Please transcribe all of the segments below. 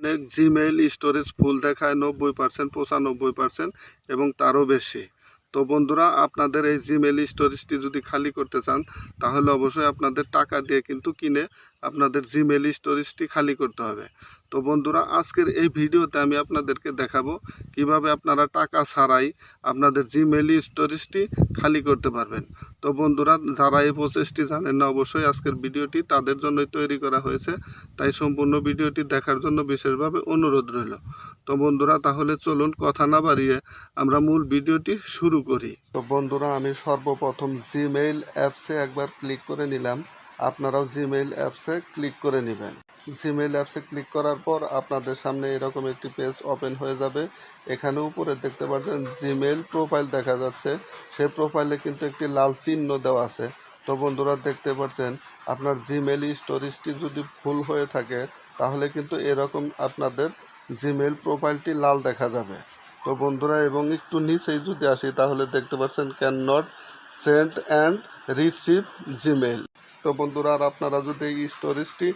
অনেক Gmail storage full দেখায় 90%, 95% এবং তারও বেশি। তো বন্ধুরা, আপনাদের এই জিমেইল স্টোরেজটি যদি খালি করতে চান তাহলে অবশ্যই আপনাদের টাকা দিয়ে কিন্তু কিনে আপনাদের জিমেইল স্টোরেজটি খালি করতে হবে। তো বন্ধুরা, আজকের এই ভিডিওতে আমি আপনাদেরকে দেখাবো কিভাবে আপনারা টাকা ছাড়াই আপনাদের জিমেইল স্টোরেজটি খালি করতে পারবেন। তো বন্ধুরা, যারা এই প্রসেসটি জানেন না অবশ্যই আজকের ভিডিওটি তাদের জন্যই তৈরি করা হয়েছে, তাই সম্পূর্ণ ভিডিওটি দেখার জন্য বিশেষভাবে অনুরোধ রইল। তো বন্ধুরা, তাহলে চলুন কথা না বাড়িয়ে আমরা মূল ভিডিওটি শুরু করি। তো বন্ধুরা, আমি সর্বপ্রথম জিমেইল অ্যাপসে একবার ক্লিক করে নিলাম। আপনারাও জিমেইল অ্যাপসে ক্লিক করে নেবেন। জিমেইল অ্যাপসে ক্লিক করার পর আপনাদের সামনে এরকম একটি পেজ ওপেন হয়ে যাবে। এখানে উপরে দেখতে পাচ্ছেন জিমেইল প্রোফাইল দেখা যাচ্ছে। সেই প্রোফাইলে কিন্তু একটি লাল চিহ্ন দেওয়া আছে। তো বন্ধুরা, দেখতে পাচ্ছেন আপনার জিমেইল স্টোরেজটি যদি ফুল হয়ে থাকে তাহলে কিন্তু এরকম আপনাদের জিমেইল প্রোফাইলটি লাল দেখা যাবে। তো বন্ধুরা, এবং একটু নিচেই যদি আসি তাহলে দেখতে পাচ্ছেন can not send and receive Gmail. তো বন্ধুরা, আর আপনারা যদি এই স্টোরেজটি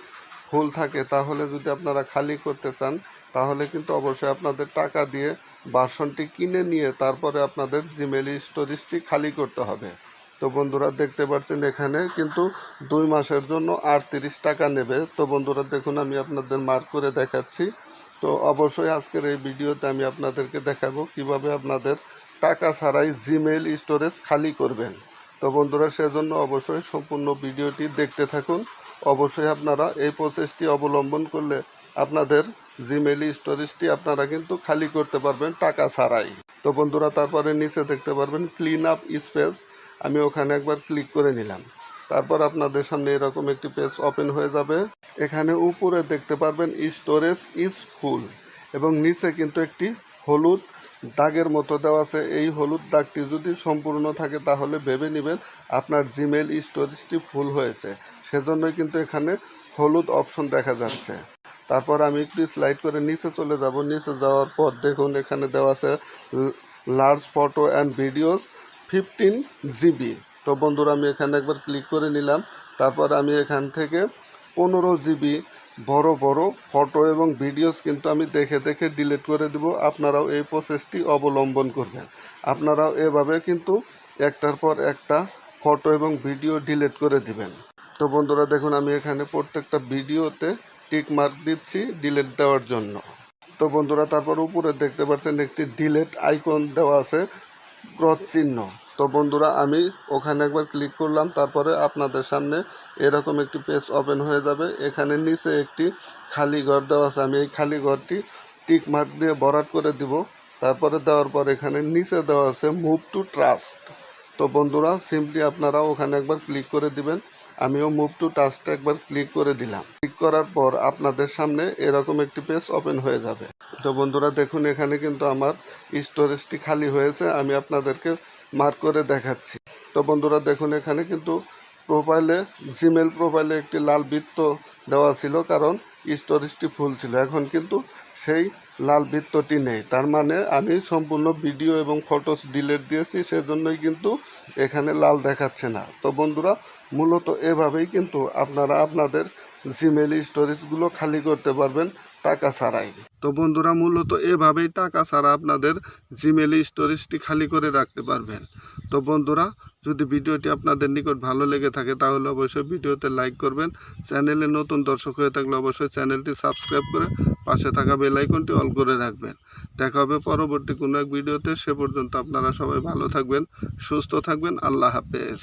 ফুল থাকে তাহলে যদি আপনারা খালি করতে চান তাহলে কিন্তু অবশ্যই আপনাদের টাকা দিয়ে ভার্সনটি কিনে নিয়ে তারপরে আপনাদের জিমেইল স্টোরেজটি খালি করতে হবে। তো বন্ধুরা, দেখতে পাচ্ছেন এখানে কিন্তু 2 মাসের জন্য 38 টাকা নেবে। তো বন্ধুরা দেখুন, আমি আপনাদের মার্ক করে দেখাচ্ছি। তো অবশ্যই আজকের এই ভিডিওতে আমি আপনাদেরকে দেখাবো কিভাবে আপনাদের টাকা ছাড়াই জিমেইল স্টোরেজ খালি করবেন। তো বন্ধুরা, সেজন্য অবশ্যই সম্পূর্ণ ভিডিওটি দেখতে থাকুন। অবশ্যই আপনারা এই প্রসেসটি অবলম্বন করলে আপনাদের জিমেইল স্টোরেজটি আপনারা কিন্তু খালি করতে পারবেন টাকা ছাড়াই। তো বন্ধুরা, তারপরে নিচে দেখতে পারবেন ক্লিন আপ স্পেস, আমি ওখানে একবার ক্লিক করে নিলাম। তারপর আপনাদের সামনে এরকম একটি পেজ ওপেন হয়ে যাবে। এখানে উপরে দেখতে পারবেন স্টোরেজ ইজ ফুল এবং নিচে কিন্তু একটি হলুদ দাগের মতো দেওয়া আছে। এই হলুদ দাগটি যদি সম্পূর্ণ থাকে তাহলে ভেবে নেবেন আপনার জিমেইল স্টোরেজটি ফুল হয়েছে। সেজন্যই কিন্তু এখানে হলুদ অপশন দেখা যাচ্ছে। তারপর আমি একটু স্লাইড করে নিচে চলে যাব। নিচে যাওয়ার পর দেখুন এখানে দেওয়া আছে large photo and videos 15 GB। তো বন্ধুরা, আমি এখানে একবার ক্লিক করে নিলাম। তারপর আমি এখান থেকে 15 GB বড় বড় ফটো এবং ভিডিওস কিন্তু আমি দেখে দেখে ডিলিট করে দেব। আপনারাও এই প্রসেসটি অবলম্বন করবেন। আপনারাও এভাবে কিন্তু একটার পর একটা ফটো এবং ভিডিও ডিলিট করে দিবেন। তো বন্ধুরা দেখুন, আমি এখানে প্রত্যেকটা ভিডিওতে টিক মার্ক দিচ্ছি ডিলিট দেওয়ার জন্য। তো বন্ধুরা, তারপর উপরে দেখতে পাচ্ছেন একটি ডিলিট আইকন দেওয়া আছে, ক্রস চিহ্ন। তো বন্ধুরা, আমি ওখানে একবার ক্লিক করলাম। তারপরে আপনাদের সামনে এরকম একটি পেজ ওপেন হয়ে যাবে। এখানে নিচে একটি খালি ঘর দেওয়া আছে, আমি এই খালি ঘরটি টিক মার্ক দিয়ে ভরাট করে দিব। তারপরে দেওয়ার পর এখানে নিচে দেওয়া আছে মুভ টু ট্রাস্ট। তো বন্ধুরা, সিম্পলি আপনারা ওখানে একবার ক্লিক করে দিবেন। আমিও মুভ টু ট্রাস্টে একবার ক্লিক করে দিলাম। ক্লিক করার পর আপনাদের সামনে এরকম একটি পেজ ওপেন হয়ে যাবে। তো বন্ধুরা দেখুন, এখানে কিন্তু আমার স্টোরেজটি খালি হয়েছে। আমি আপনাদেরকে মার্ক করে দেখাচ্ছি। তো বন্ধুরা দেখুন, এখানে কিন্তু জিমেইল প্রোফাইলে একটি লাল বৃত্ত দেওয়া ছিল, কারণ স্টোরেজটি ফুল ছিল। এখন কিন্তু সেই লাল বৃত্তটি নেই, তার মানে আমি সম্পূর্ণ ভিডিও এবং ফটোস ডিলিট দিয়েছি, সেজন্যই কিন্তু এখানে লাল দেখাচ্ছে না। তো বন্ধুরা, মূলত এভাবেই কিন্তু আপনারা আপনাদের জিমেইল স্টোরেজগুলো খালি করতে পারবেন টাকা ছাড়াই। তো বন্ধুরা, মূলত এভাবেই টাকা ছাড়া আপনাদের জিমেইল স্টোরেজটি খালি করে রাখতে পারবেন। তো বন্ধুরা, যদি ভিডিওটি আপনাদের নিকট ভালো লেগে থাকে তাহলে অবশ্যই ভিডিওতে লাইক করবেন। চ্যানেলে নতুন দর্শক হয়ে থাকলে অবশ্যই চ্যানেলটি সাবস্ক্রাইব করে পাশে থাকা বেল আইকনটি অল করে রাখবেন। দেখা হবে পরবর্তী কোনো এক ভিডিওতে। সে পর্যন্ত আপনারা সবাই ভালো থাকবেন, সুস্থ থাকবেন। আল্লাহ হাফেজ।